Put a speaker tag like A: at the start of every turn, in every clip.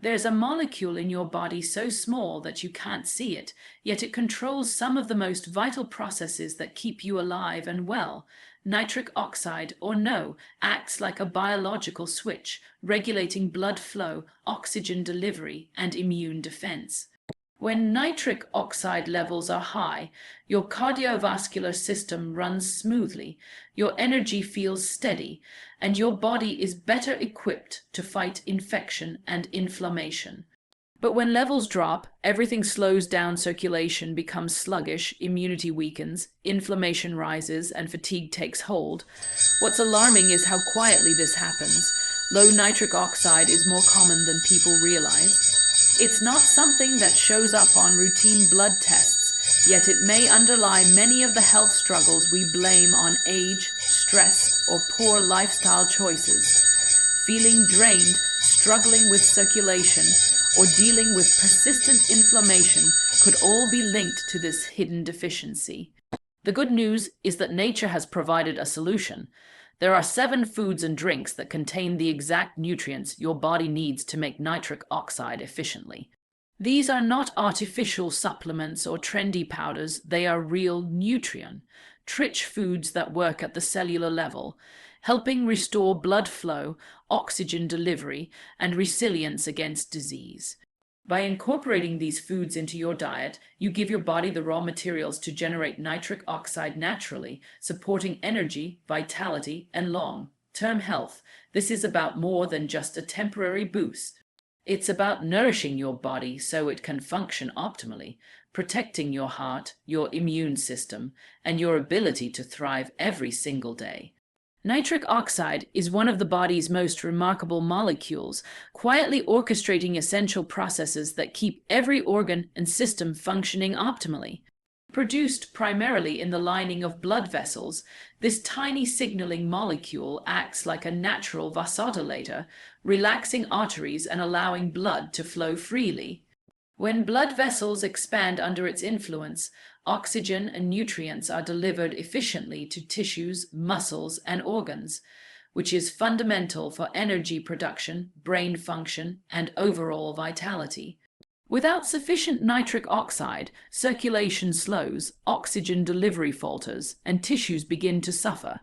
A: There's a molecule in your body so small that you can't see it, yet it controls some of the most vital processes that keep you alive and well. Nitric oxide, or NO, acts like a biological switch, regulating blood flow, oxygen delivery, and immune defense. When nitric oxide levels are high, your cardiovascular system runs smoothly, your energy feels steady, and your body is better equipped to fight infection and inflammation. But when levels drop, everything slows down, circulation becomes sluggish, immunity weakens, inflammation rises, and fatigue takes hold. What's alarming is how quietly this happens. Low nitric oxide is more common than people realize. It's not something that shows up on routine blood tests, yet it may underlie many of the health struggles we blame on age, stress, or poor lifestyle choices. Feeling drained, struggling with circulation, or dealing with persistent inflammation could all be linked to this hidden deficiency. The good news is that nature has provided a solution. There are 7 foods and drinks that contain the exact nutrients your body needs to make nitric oxide efficiently. These are not artificial supplements or trendy powders, they are real nutrient-rich foods that work at the cellular level, helping restore blood flow, oxygen delivery, and resilience against disease. By incorporating these foods into your diet, you give your body the raw materials to generate nitric oxide naturally, supporting energy, vitality, and long-term health. This is about more than just a temporary boost. It's about nourishing your body so it can function optimally, protecting your heart, your immune system, and your ability to thrive every single day. Nitric oxide is one of the body's most remarkable molecules, quietly orchestrating essential processes that keep every organ and system functioning optimally. Produced primarily in the lining of blood vessels, this tiny signaling molecule acts like a natural vasodilator, relaxing arteries and allowing blood to flow freely. When blood vessels expand under its influence, oxygen and nutrients are delivered efficiently to tissues, muscles, and organs, which is fundamental for energy production, brain function, and overall vitality. Without sufficient nitric oxide, circulation slows, oxygen delivery falters, and tissues begin to suffer.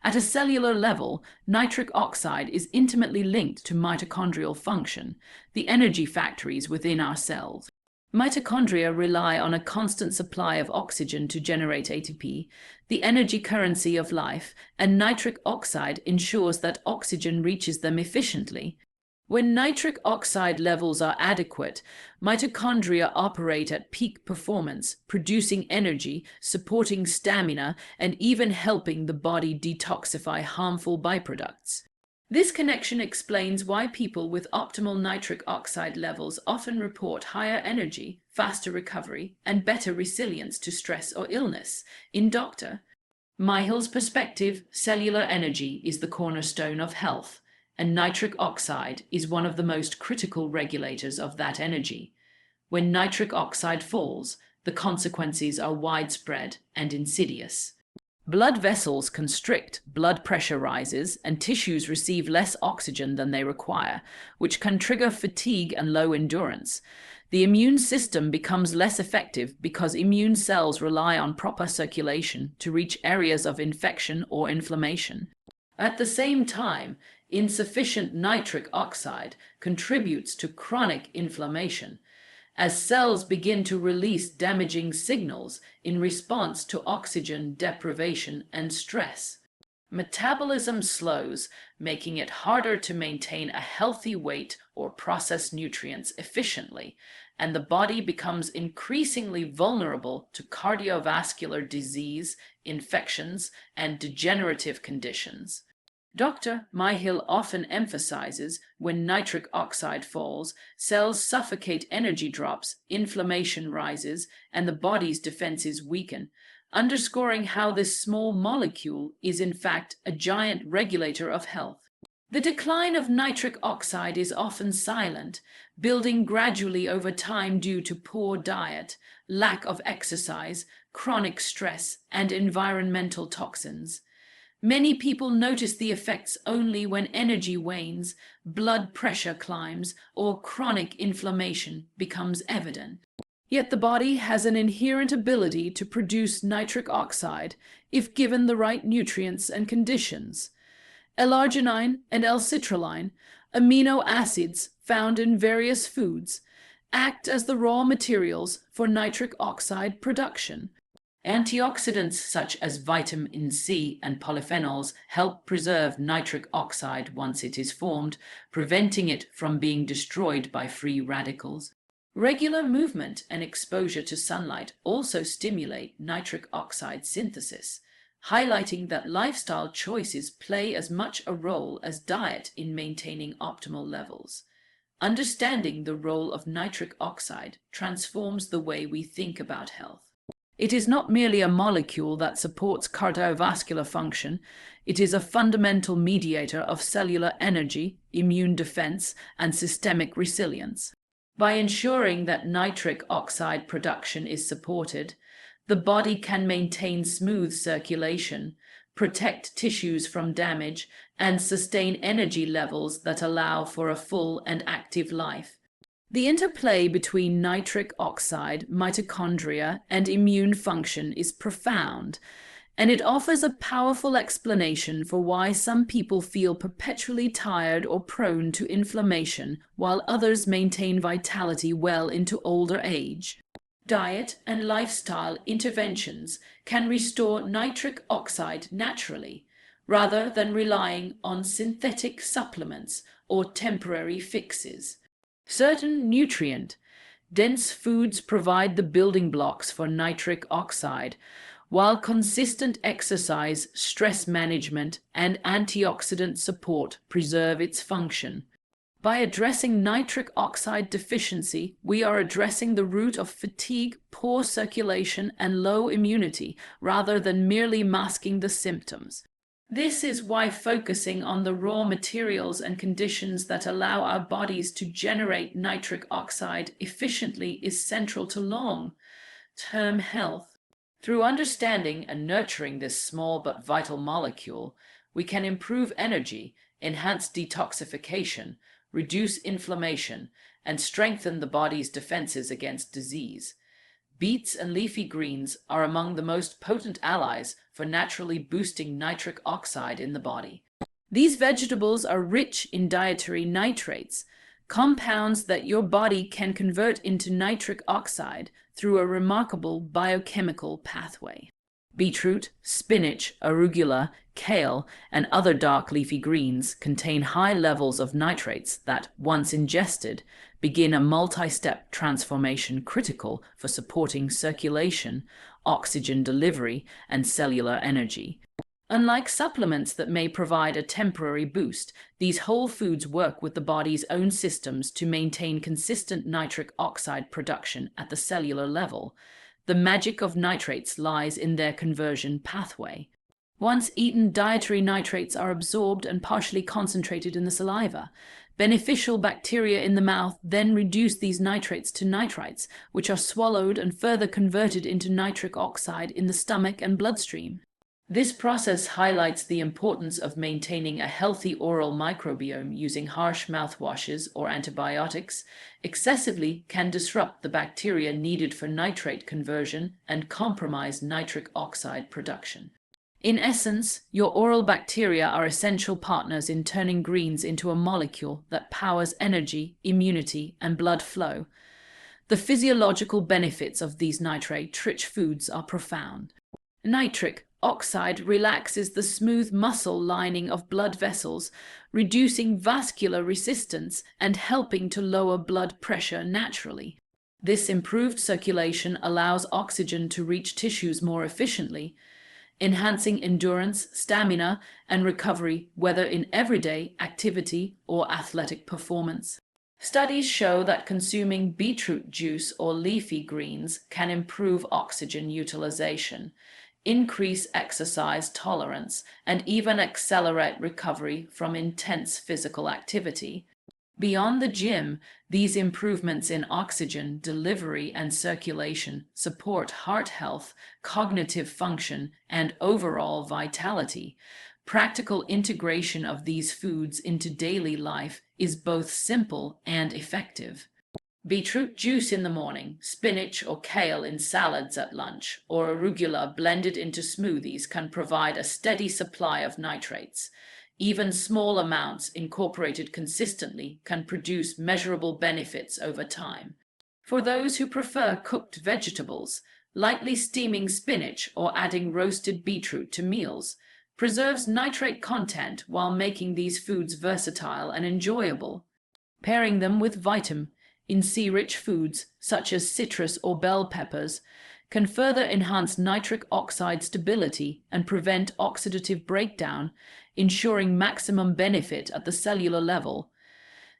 A: At a cellular level, nitric oxide is intimately linked to mitochondrial function, the energy factories within our cells. Mitochondria rely on a constant supply of oxygen to generate ATP, the energy currency of life, and nitric oxide ensures that oxygen reaches them efficiently. When nitric oxide levels are adequate, mitochondria operate at peak performance, producing energy, supporting stamina, and even helping the body detoxify harmful byproducts. This connection explains why people with optimal nitric oxide levels often report higher energy, faster recovery, and better resilience to stress or illness. In Dr. Myhill's perspective, cellular energy is the cornerstone of health, and nitric oxide is one of the most critical regulators of that energy. When nitric oxide falls, the consequences are widespread and insidious. Blood vessels constrict, blood pressure rises, and tissues receive less oxygen than they require, which can trigger fatigue and low endurance. The immune system becomes less effective because immune cells rely on proper circulation to reach areas of infection or inflammation. At the same time, insufficient nitric oxide contributes to chronic inflammation, as cells begin to release damaging signals in response to oxygen deprivation and stress. Metabolism slows, making it harder to maintain a healthy weight or process nutrients efficiently, and the body becomes increasingly vulnerable to cardiovascular disease, infections, and degenerative conditions. Dr. Myhill often emphasizes when nitric oxide falls, cells suffocate, energy drops, inflammation rises, and the body's defenses weaken, underscoring how this small molecule is in fact a giant regulator of health. The decline of nitric oxide is often silent, building gradually over time due to poor diet, lack of exercise, chronic stress, and environmental toxins. Many people notice the effects only when energy wanes, blood pressure climbs, or chronic inflammation becomes evident. Yet the body has an inherent ability to produce nitric oxide if given the right nutrients and conditions. L-arginine and L-citrulline, amino acids found in various foods, act as the raw materials for nitric oxide production. Antioxidants such as vitamin C and polyphenols help preserve nitric oxide once it is formed, preventing it from being destroyed by free radicals. Regular movement and exposure to sunlight also stimulate nitric oxide synthesis, highlighting that lifestyle choices play as much a role as diet in maintaining optimal levels. Understanding the role of nitric oxide transforms the way we think about health. It is not merely a molecule that supports cardiovascular function, it is a fundamental mediator of cellular energy, immune defense, and systemic resilience. By ensuring that nitric oxide production is supported, the body can maintain smooth circulation, protect tissues from damage, and sustain energy levels that allow for a full and active life. The interplay between nitric oxide, mitochondria, and immune function is profound, and it offers a powerful explanation for why some people feel perpetually tired or prone to inflammation, while others maintain vitality well into older age. Diet and lifestyle interventions can restore nitric oxide naturally, rather than relying on synthetic supplements or temporary fixes. Certain nutrient-dense foods provide the building blocks for nitric oxide, while consistent exercise, stress management, and antioxidant support preserve its function. By addressing nitric oxide deficiency, we are addressing the root of fatigue, poor circulation, and low immunity, rather than merely masking the symptoms. This is why focusing on the raw materials and conditions that allow our bodies to generate nitric oxide efficiently is central to long-term health. Through understanding and nurturing this small but vital molecule, we can improve energy, enhance detoxification, reduce inflammation, and strengthen the body's defenses against disease. Beets and leafy greens are among the most potent allies for naturally boosting nitric oxide in the body. These vegetables are rich in dietary nitrates, compounds that your body can convert into nitric oxide through a remarkable biochemical pathway. Beetroot, spinach, arugula, kale, and other dark leafy greens contain high levels of nitrates that, once ingested, begin a multi-step transformation critical for supporting circulation, oxygen delivery, and cellular energy. Unlike supplements that may provide a temporary boost, these whole foods work with the body's own systems to maintain consistent nitric oxide production at the cellular level. The magic of nitrates lies in their conversion pathway. Once eaten, dietary nitrates are absorbed and partially concentrated in the saliva. Beneficial bacteria in the mouth then reduce these nitrates to nitrites, which are swallowed and further converted into nitric oxide in the stomach and bloodstream. This process highlights the importance of maintaining a healthy oral microbiome using harsh mouthwashes or antibiotics. Excessively can disrupt the bacteria needed for nitrate conversion and compromise nitric oxide production. In essence, your oral bacteria are essential partners in turning greens into a molecule that powers energy, immunity, and blood flow. The physiological benefits of these nitrate-rich foods are profound. Nitric oxide relaxes the smooth muscle lining of blood vessels, reducing vascular resistance and helping to lower blood pressure naturally. This improved circulation allows oxygen to reach tissues more efficiently, enhancing endurance, stamina, and recovery, whether in everyday activity or athletic performance. Studies show that consuming beetroot juice or leafy greens can improve oxygen utilization, increase exercise tolerance, and even accelerate recovery from intense physical activity. Beyond the gym, these improvements in oxygen delivery and circulation support heart health, cognitive function, and overall vitality, Practical integration of these foods into daily life is both simple and effective. Beetroot juice in the morning, spinach or kale in salads at lunch, or arugula blended into smoothies can provide a steady supply of nitrates. Even small amounts incorporated consistently can produce measurable benefits over time. For those who prefer cooked vegetables, lightly steaming spinach or adding roasted beetroot to meals preserves nitrate content while making these foods versatile and enjoyable. Pairing them with vitamin in C-rich foods such as citrus or bell peppers can further enhance nitric oxide stability and prevent oxidative breakdown, ensuring maximum benefit at the cellular level.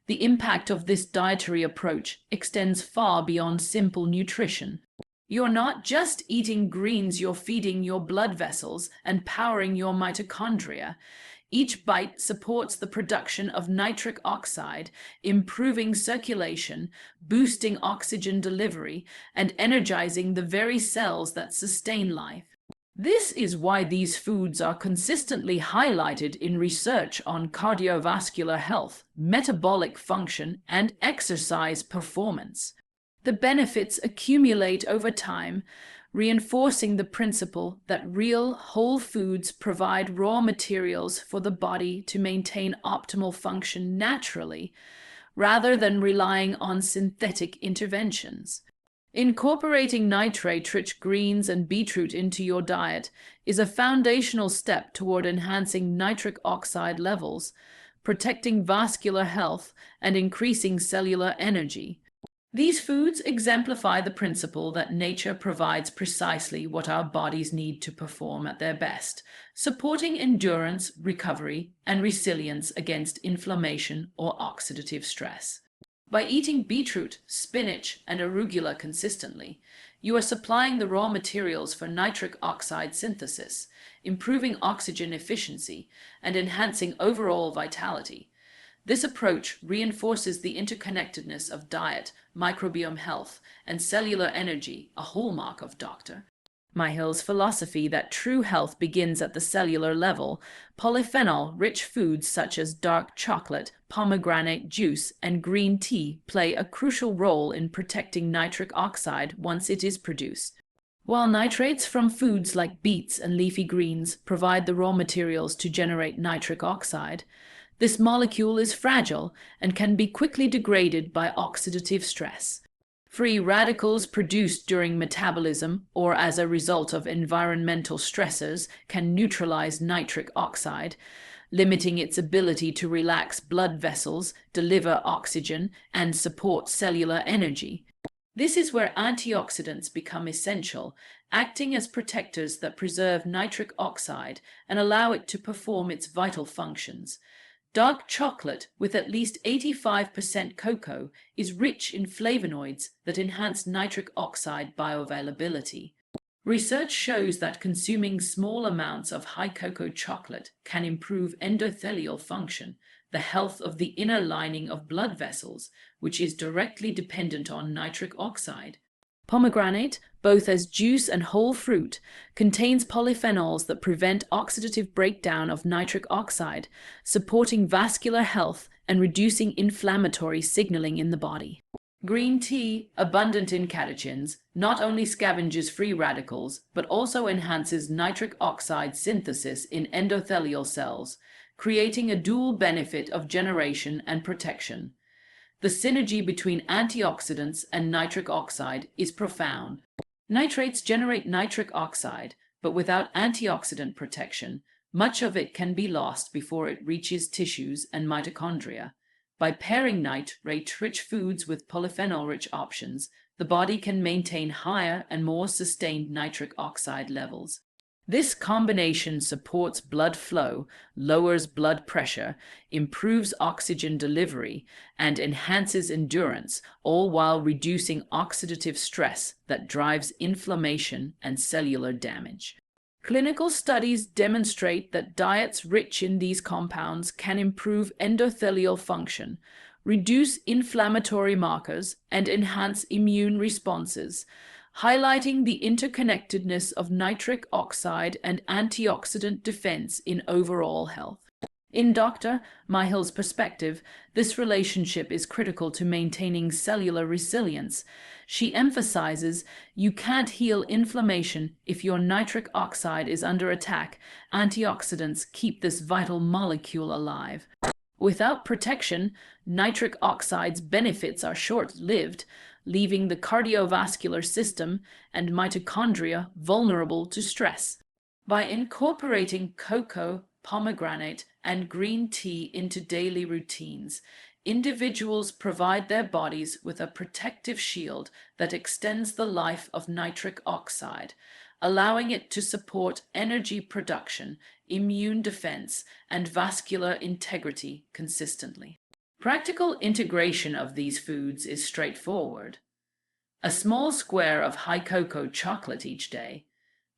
A: The impact of this dietary approach extends far beyond simple nutrition. You're not just eating greens, you're feeding your blood vessels and powering your mitochondria. Each bite supports the production of nitric oxide, improving circulation, boosting oxygen delivery, and energizing the very cells that sustain life. This is why these foods are consistently highlighted in research on cardiovascular health, metabolic function, and exercise performance. The benefits accumulate over time, reinforcing the principle that real whole foods provide raw materials for the body to maintain optimal function naturally, rather than relying on synthetic interventions. Incorporating nitrate-rich greens and beetroot into your diet is a foundational step toward enhancing nitric oxide levels, protecting vascular health, and increasing cellular energy. These foods exemplify the principle that nature provides precisely what our bodies need to perform at their best, supporting endurance, recovery, and resilience against inflammation or oxidative stress. By eating beetroot, spinach, and arugula consistently, you are supplying the raw materials for nitric oxide synthesis, improving oxygen efficiency, and enhancing overall vitality. This approach reinforces the interconnectedness of diet, microbiome health, and cellular energy, a hallmark of Dr. Myhill's philosophy that true health begins at the cellular level. Polyphenol-rich foods such as dark chocolate, pomegranate juice, and green tea play a crucial role in protecting nitric oxide once it is produced. While nitrates from foods like beets and leafy greens provide the raw materials to generate nitric oxide, this molecule is fragile and can be quickly degraded by oxidative stress. Free radicals produced during metabolism or as a result of environmental stressors can neutralize nitric oxide, limiting its ability to relax blood vessels, deliver oxygen, and support cellular energy. This is where antioxidants become essential, acting as protectors that preserve nitric oxide and allow it to perform its vital functions. Dark chocolate with at least 85% cocoa is rich in flavonoids that enhance nitric oxide bioavailability. Research shows that consuming small amounts of high cocoa chocolate can improve endothelial function, the health of the inner lining of blood vessels, which is directly dependent on nitric oxide. Pomegranate, both as juice and whole fruit, contains polyphenols that prevent oxidative breakdown of nitric oxide, supporting vascular health and reducing inflammatory signaling in the body. Green tea, abundant in catechins, not only scavenges free radicals, but also enhances nitric oxide synthesis in endothelial cells, creating a dual benefit of generation and protection. The synergy between antioxidants and nitric oxide is profound. Nitrates generate nitric oxide, but without antioxidant protection, much of it can be lost before it reaches tissues and mitochondria. By pairing nitrate-rich foods with polyphenol-rich options, the body can maintain higher and more sustained nitric oxide levels. This combination supports blood flow, lowers blood pressure, improves oxygen delivery, and enhances endurance, all while reducing oxidative stress that drives inflammation and cellular damage. Clinical studies demonstrate that diets rich in these compounds can improve endothelial function, reduce inflammatory markers, and enhance immune responses, highlighting the interconnectedness of nitric oxide and antioxidant defense in overall health. In Dr. Myhill's perspective, this relationship is critical to maintaining cellular resilience. She emphasizes you can't heal inflammation if your nitric oxide is under attack. Antioxidants keep this vital molecule alive. Without protection, nitric oxide's benefits are short-lived, leaving the cardiovascular system and mitochondria vulnerable to stress. By incorporating cocoa, pomegranate, and green tea into daily routines, individuals provide their bodies with a protective shield that extends the life of nitric oxide, allowing it to support energy production, immune defense, and vascular integrity consistently. Practical integration of these foods is straightforward. A small square of high cocoa chocolate each day,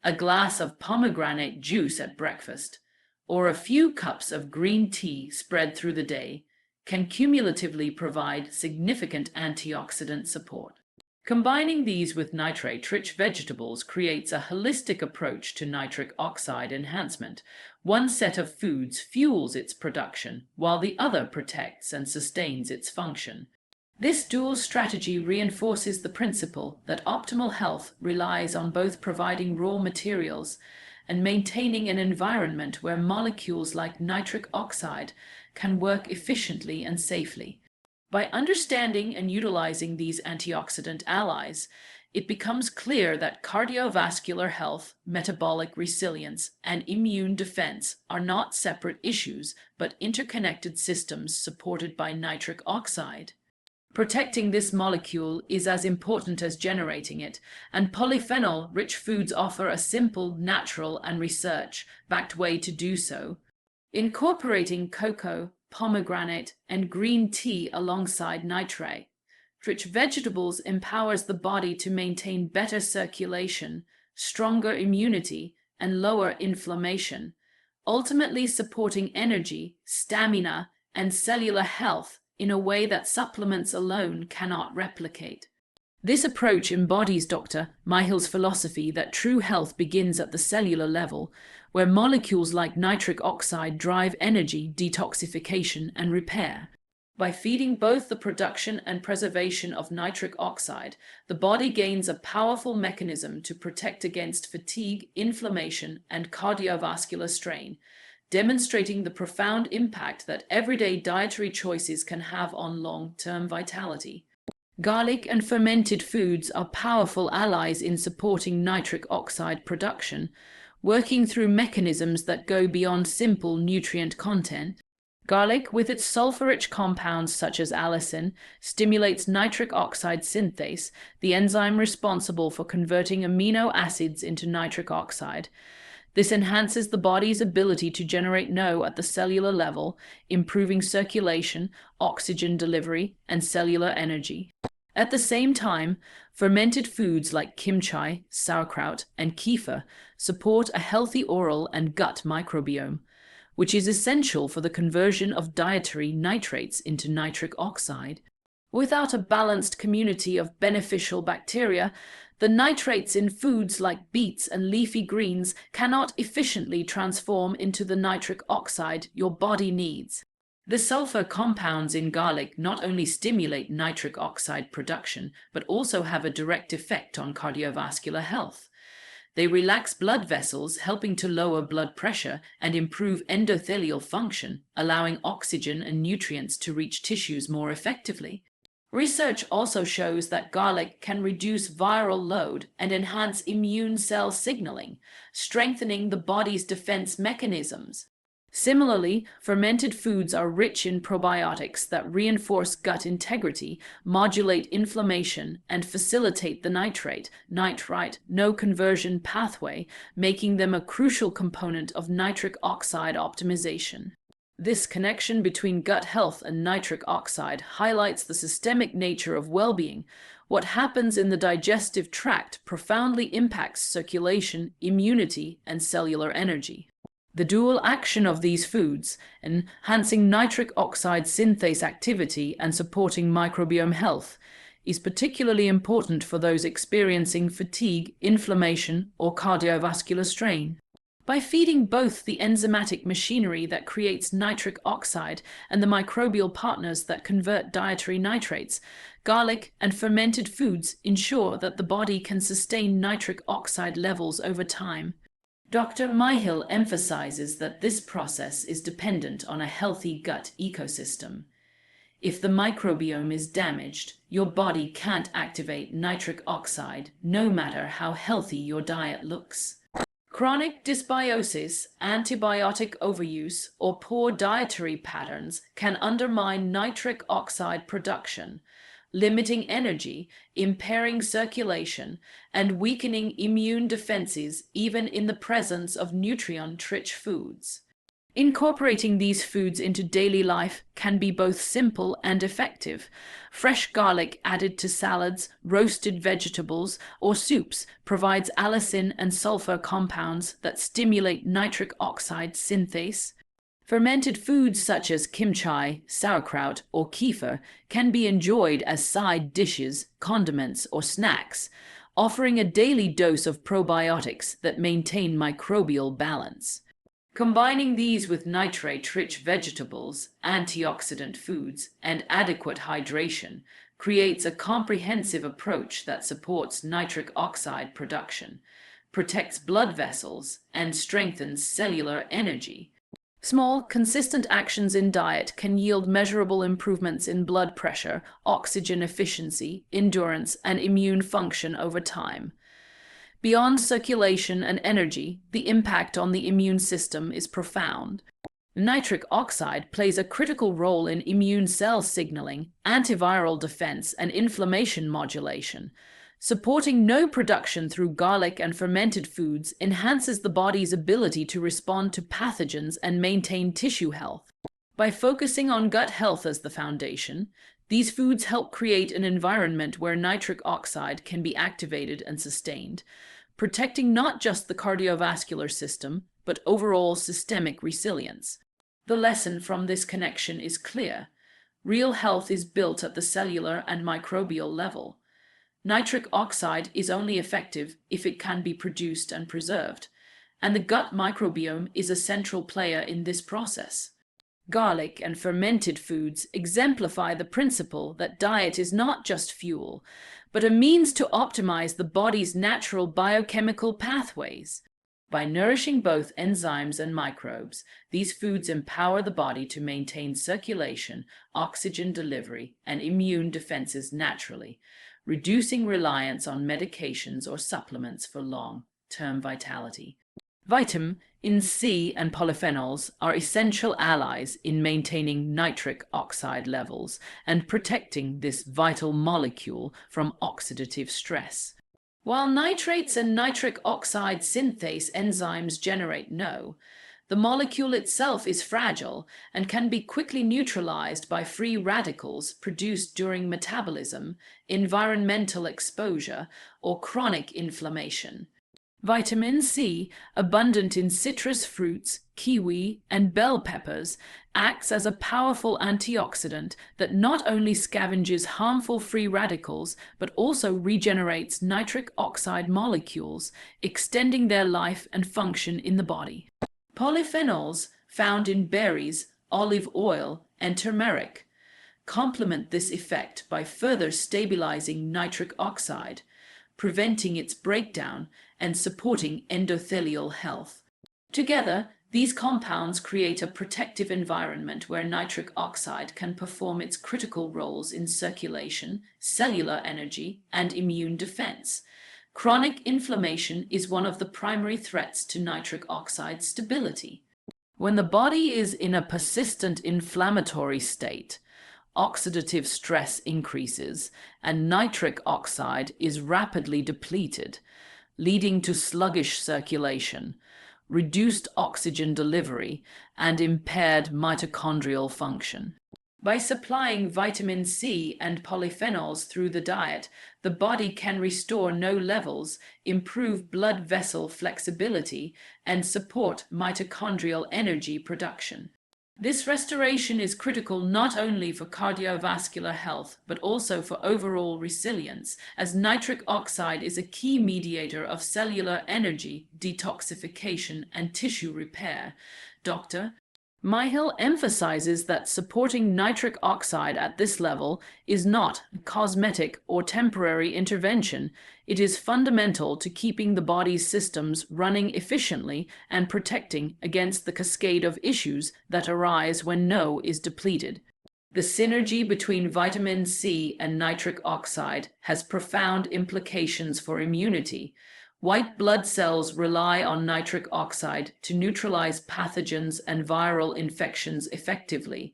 A: a glass of pomegranate juice at breakfast, or a few cups of green tea spread through the day can cumulatively provide significant antioxidant support. Combining these with nitrate-rich vegetables creates a holistic approach to nitric oxide enhancement. One set of foods fuels its production, while the other protects and sustains its function. This dual strategy reinforces the principle that optimal health relies on both providing raw materials and maintaining an environment where molecules like nitric oxide can work efficiently and safely. By understanding and utilizing these antioxidant allies, it becomes clear that cardiovascular health, metabolic resilience, and immune defense are not separate issues, but interconnected systems supported by nitric oxide. Protecting this molecule is as important as generating it, and polyphenol-rich foods offer a simple, natural, and research-backed way to do so. Incorporating cocoa, pomegranate, and green tea alongside nitrate-rich vegetables empowers the body to maintain better circulation, stronger immunity, and lower inflammation, ultimately supporting energy, stamina, and cellular health in a way that supplements alone cannot replicate. This approach embodies Dr. Myhill's philosophy that true health begins at the cellular level, where molecules like nitric oxide drive energy, detoxification, and repair. By feeding both the production and preservation of nitric oxide, the body gains a powerful mechanism to protect against fatigue, inflammation, and cardiovascular strain, demonstrating the profound impact that everyday dietary choices can have on long-term vitality. Garlic and fermented foods are powerful allies in supporting nitric oxide production, working through mechanisms that go beyond simple nutrient content. Garlic, with its sulfur-rich compounds such as allicin, stimulates nitric oxide synthase, the enzyme responsible for converting amino acids into nitric oxide. This enhances the body's ability to generate NO at the cellular level, improving circulation, oxygen delivery, and cellular energy. At the same time, fermented foods like kimchi, sauerkraut, and kefir support a healthy oral and gut microbiome, which is essential for the conversion of dietary nitrates into nitric oxide. Without a balanced community of beneficial bacteria, the nitrates in foods like beets and leafy greens cannot efficiently transform into the nitric oxide your body needs. The sulfur compounds in garlic not only stimulate nitric oxide production, but also have a direct effect on cardiovascular health. They relax blood vessels, helping to lower blood pressure and improve endothelial function, allowing oxygen and nutrients to reach tissues more effectively. Research also shows that garlic can reduce viral load and enhance immune cell signaling, strengthening the body's defense mechanisms. Similarly, fermented foods are rich in probiotics that reinforce gut integrity, modulate inflammation, and facilitate the nitrite NO conversion pathway, making them a crucial component of nitric oxide optimization. This connection between gut health and nitric oxide highlights the systemic nature of well-being. What happens in the digestive tract profoundly impacts circulation, immunity, and cellular energy. The dual action of these foods, enhancing nitric oxide synthase activity and supporting microbiome health, is particularly important for those experiencing fatigue, inflammation, or cardiovascular strain. By feeding both the enzymatic machinery that creates nitric oxide and the microbial partners that convert dietary nitrates, garlic and fermented foods ensure that the body can sustain nitric oxide levels over time. Dr. Myhill emphasizes that this process is dependent on a healthy gut ecosystem. If the microbiome is damaged, your body can't activate nitric oxide, no matter how healthy your diet looks. Chronic dysbiosis, antibiotic overuse, or poor dietary patterns can undermine nitric oxide production, limiting energy, impairing circulation, and weakening immune defenses even in the presence of nutrient-rich foods. Incorporating these foods into daily life can be both simple and effective. Fresh garlic added to salads, roasted vegetables, or soups provides allicin and sulfur compounds that stimulate nitric oxide synthase. Fermented foods such as kimchi, sauerkraut, or kefir can be enjoyed as side dishes, condiments, or snacks, offering a daily dose of probiotics that maintain microbial balance. Combining these with nitrate-rich vegetables, antioxidant foods, and adequate hydration creates a comprehensive approach that supports nitric oxide production, protects blood vessels, and strengthens cellular energy. Small, consistent actions in diet can yield measurable improvements in blood pressure, oxygen efficiency, endurance, and immune function over time. Beyond circulation and energy, the impact on the immune system is profound. Nitric oxide plays a critical role in immune cell signaling, antiviral defense, and inflammation modulation. Supporting no production through garlic and fermented foods enhances the body's ability to respond to pathogens and maintain tissue health. By focusing on gut health as the foundation, these foods help create an environment where nitric oxide can be activated and sustained, protecting not just the cardiovascular system, but overall systemic resilience. The lesson from this connection is clear. Real health is built at the cellular and microbial level. Nitric oxide is only effective if it can be produced and preserved, and the gut microbiome is a central player in this process. Garlic and fermented foods exemplify the principle that diet is not just fuel, but a means to optimize the body's natural biochemical pathways. By nourishing both enzymes and microbes, these foods empower the body to maintain circulation, oxygen delivery, and immune defenses naturally, reducing reliance on medications or supplements for long-term vitality. Vitamin C and polyphenols are essential allies in maintaining nitric oxide levels and protecting this vital molecule from oxidative stress. While nitrates and nitric oxide synthase enzymes generate NO, the molecule itself is fragile and can be quickly neutralized by free radicals produced during metabolism, environmental exposure, or chronic inflammation. Vitamin C, abundant in citrus fruits, kiwi, and bell peppers, acts as a powerful antioxidant that not only scavenges harmful free radicals, but also regenerates nitric oxide molecules, extending their life and function in the body. Polyphenols, found in berries, olive oil, and turmeric, complement this effect by further stabilizing nitric oxide, preventing its breakdown and supporting endothelial health. Together, these compounds create a protective environment where nitric oxide can perform its critical roles in circulation, cellular energy, and immune defense. Chronic inflammation is one of the primary threats to nitric oxide stability. When the body is in a persistent inflammatory state, oxidative stress increases and nitric oxide is rapidly depleted, leading to sluggish circulation, reduced oxygen delivery, and impaired mitochondrial function. By supplying vitamin C and polyphenols through the diet, the body can restore NO levels, improve blood vessel flexibility, and support mitochondrial energy production. This restoration is critical not only for cardiovascular health, but also for overall resilience, as nitric oxide is a key mediator of cellular energy, detoxification, and tissue repair. Dr. Myhill emphasizes that supporting nitric oxide at this level is not a cosmetic or temporary intervention. It is fundamental to keeping the body's systems running efficiently and protecting against the cascade of issues that arise when NO is depleted. The synergy between vitamin C and nitric oxide has profound implications for immunity. White blood cells rely on nitric oxide to neutralize pathogens and viral infections effectively.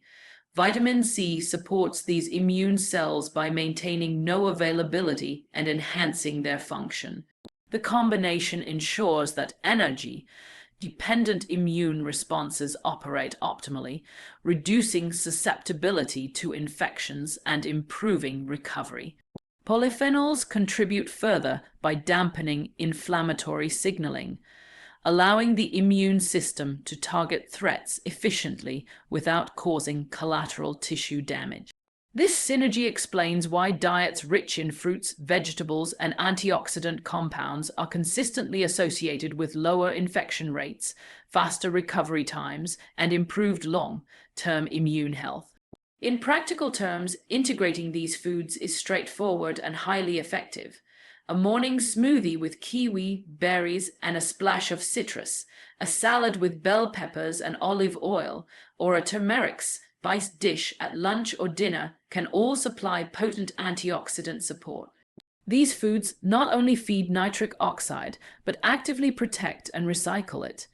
A: Vitamin C supports these immune cells by maintaining NO availability and enhancing their function. The combination ensures that energy-dependent immune responses operate optimally, reducing susceptibility to infections and improving recovery. Polyphenols contribute further by dampening inflammatory signaling, allowing the immune system to target threats efficiently without causing collateral tissue damage. This synergy explains why diets rich in fruits, vegetables, and antioxidant compounds are consistently associated with lower infection rates, faster recovery times, and improved long-term immune health. In practical terms, integrating these foods is straightforward and highly effective. A morning smoothie with kiwi, berries, and a splash of citrus, a salad with bell peppers and olive oil, or a turmeric spiced dish at lunch or dinner can all supply potent antioxidant support. These foods not only feed nitric oxide, but actively protect and recycle it,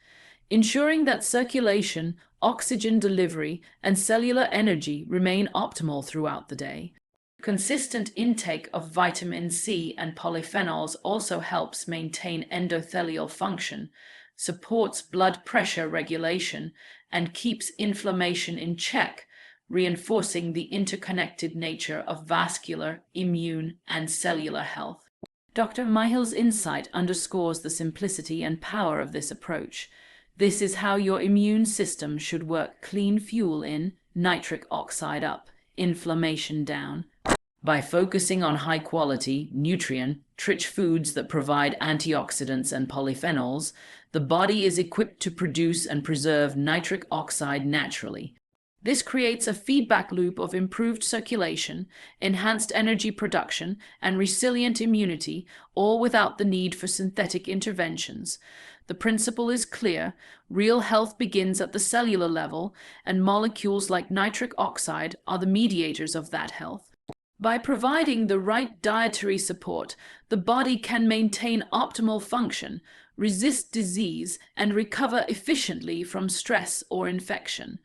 A: ensuring that circulation, oxygen delivery, and cellular energy remain optimal throughout the day. Consistent intake of vitamin C and polyphenols also helps maintain endothelial function, supports blood pressure regulation, and keeps inflammation in check, reinforcing the interconnected nature of vascular, immune, and cellular health. Dr. Myhill's insight underscores the simplicity and power of this approach. This is how your immune system should work: clean fuel in, nitric oxide up, inflammation down. By focusing on high-quality, nutrient-rich foods that provide antioxidants and polyphenols, the body is equipped to produce and preserve nitric oxide naturally. This creates a feedback loop of improved circulation, enhanced energy production, and resilient immunity, all without the need for synthetic interventions. The principle is clear: real health begins at the cellular level, and molecules like nitric oxide are the mediators of that health. By providing the right dietary support, the body can maintain optimal function, resist disease, and recover efficiently from stress or infection.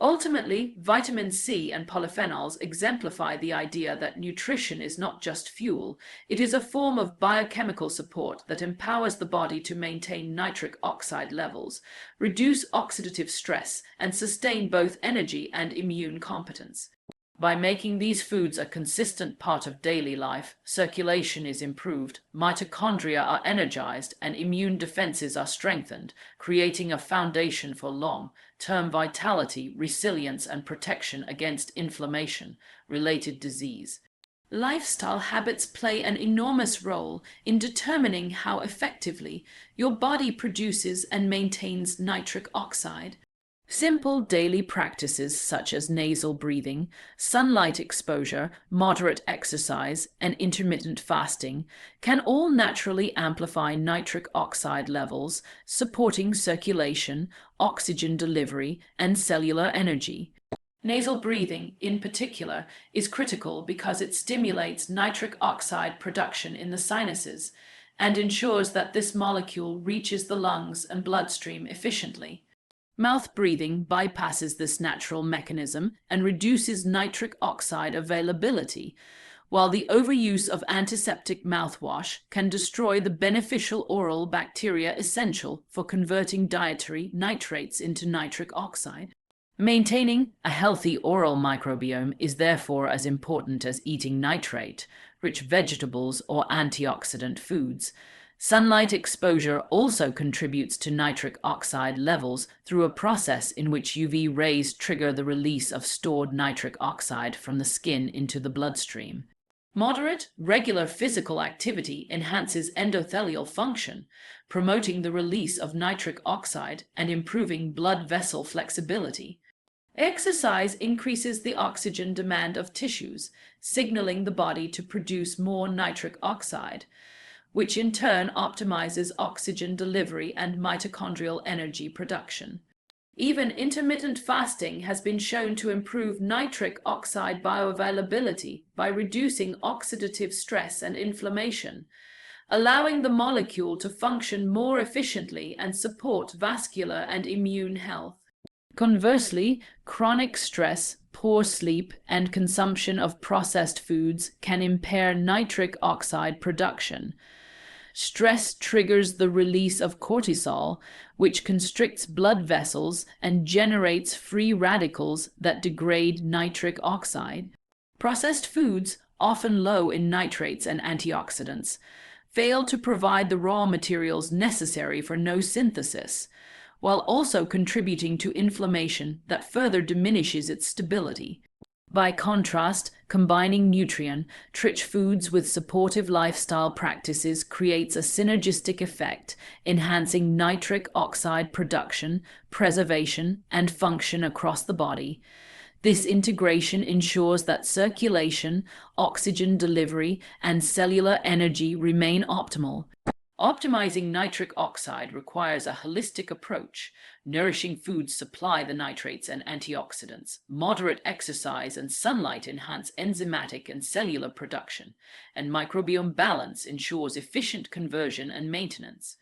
A: Ultimately, vitamin C and polyphenols exemplify the idea that nutrition is not just fuel, it is a form of biochemical support that empowers the body to maintain nitric oxide levels, reduce oxidative stress, and sustain both energy and immune competence. By making these foods a consistent part of daily life, circulation is improved, mitochondria are energized, and immune defenses are strengthened, creating a foundation for long-term vitality, resilience, and protection against inflammation-related disease. Lifestyle habits play an enormous role in determining how effectively your body produces and maintains nitric oxide. Simple daily practices such as nasal breathing, sunlight exposure, moderate exercise, and intermittent fasting can all naturally amplify nitric oxide levels, supporting circulation, oxygen delivery, and cellular energy. Nasal breathing, in particular, is critical because it stimulates nitric oxide production in the sinuses and ensures that this molecule reaches the lungs and bloodstream efficiently. Mouth breathing bypasses this natural mechanism and reduces nitric oxide availability, while the overuse of antiseptic mouthwash can destroy the beneficial oral bacteria essential for converting dietary nitrates into nitric oxide. Maintaining a healthy oral microbiome is therefore as important as eating nitrate-rich vegetables or antioxidant foods. Sunlight exposure also contributes to nitric oxide levels through a process in which UV rays trigger the release of stored nitric oxide from the skin into the bloodstream. Moderate, regular physical activity enhances endothelial function, promoting the release of nitric oxide and improving blood vessel flexibility. Exercise increases the oxygen demand of tissues, signaling the body to produce more nitric oxide, which in turn optimizes oxygen delivery and mitochondrial energy production. Even intermittent fasting has been shown to improve nitric oxide bioavailability by reducing oxidative stress and inflammation, allowing the molecule to function more efficiently and support vascular and immune health. Conversely, chronic stress, poor sleep, and consumption of processed foods can impair nitric oxide production. Stress triggers the release of cortisol, which constricts blood vessels and generates free radicals that degrade nitric oxide. Processed foods, often low in nitrates and antioxidants, fail to provide the raw materials necessary for no synthesis, while also contributing to inflammation that further diminishes its stability. By contrast, combining nutrient-rich foods with supportive lifestyle practices creates a synergistic effect, enhancing nitric oxide production, preservation, and function across the body. This integration ensures that circulation, oxygen delivery, and cellular energy remain optimal. Optimizing nitric oxide requires a holistic approach. Nourishing foods supply the nitrates and antioxidants. Moderate exercise and sunlight enhance enzymatic and cellular production, and microbiome balance ensures efficient conversion and maintenance.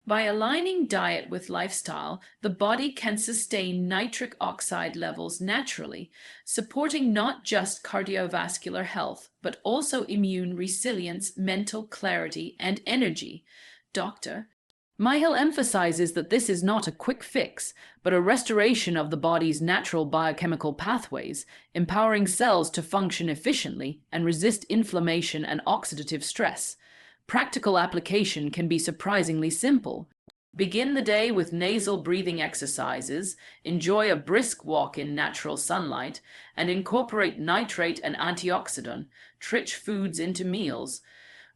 A: By aligning diet with lifestyle, the body can sustain nitric oxide levels naturally, supporting not just cardiovascular health, but also immune resilience, mental clarity, and energy. Dr. Myhill emphasizes that this is not a quick fix, but a restoration of the body's natural biochemical pathways, empowering cells to function efficiently and resist inflammation and oxidative stress. Practical application can be surprisingly simple. Begin the day with nasal breathing exercises, enjoy a brisk walk in natural sunlight, and incorporate nitrate and antioxidant-rich foods into meals.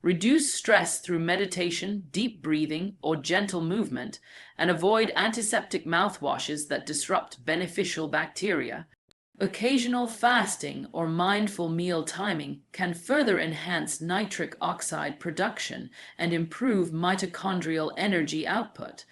A: Reduce stress through meditation, deep breathing, or gentle movement, and avoid antiseptic mouthwashes that disrupt beneficial bacteria. Occasional fasting or mindful meal timing can further enhance nitric oxide production and improve mitochondrial energy output.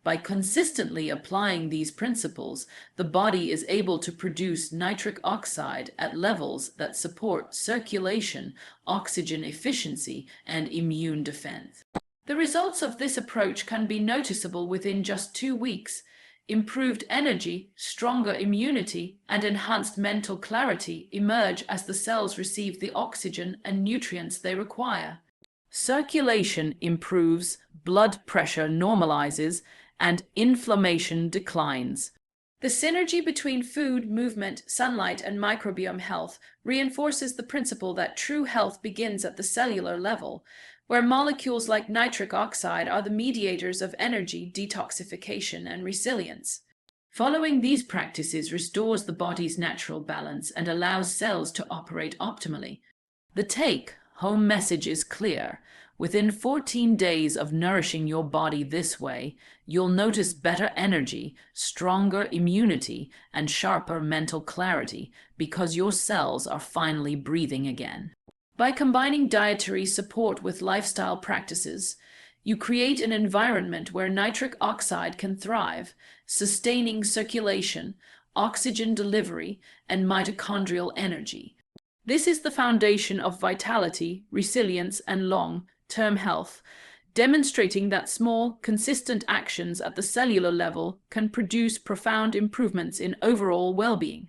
A: By consistently applying these principles, the body is able to produce nitric oxide at levels that support circulation, oxygen efficiency, and immune defense. The results of this approach can be noticeable within just 2 weeks. Improved energy, stronger immunity, and enhanced mental clarity emerge as the cells receive the oxygen and nutrients they require. Circulation improves, blood pressure normalizes, and inflammation declines. The synergy between food, movement, sunlight, and microbiome health reinforces the principle that true health begins at the cellular level, where molecules like nitric oxide are the mediators of energy, detoxification, and resilience. Following these practices restores the body's natural balance and allows cells to operate optimally. The take-home message is clear. Within 14 days of nourishing your body this way, you'll notice better energy, stronger immunity, and sharper mental clarity because your cells are finally breathing again. By combining dietary support with lifestyle practices, you create an environment where nitric oxide can thrive, sustaining circulation, oxygen delivery, and mitochondrial energy. This is the foundation of vitality, resilience, and long-term health, demonstrating that small, consistent actions at the cellular level can produce profound improvements in overall well-being.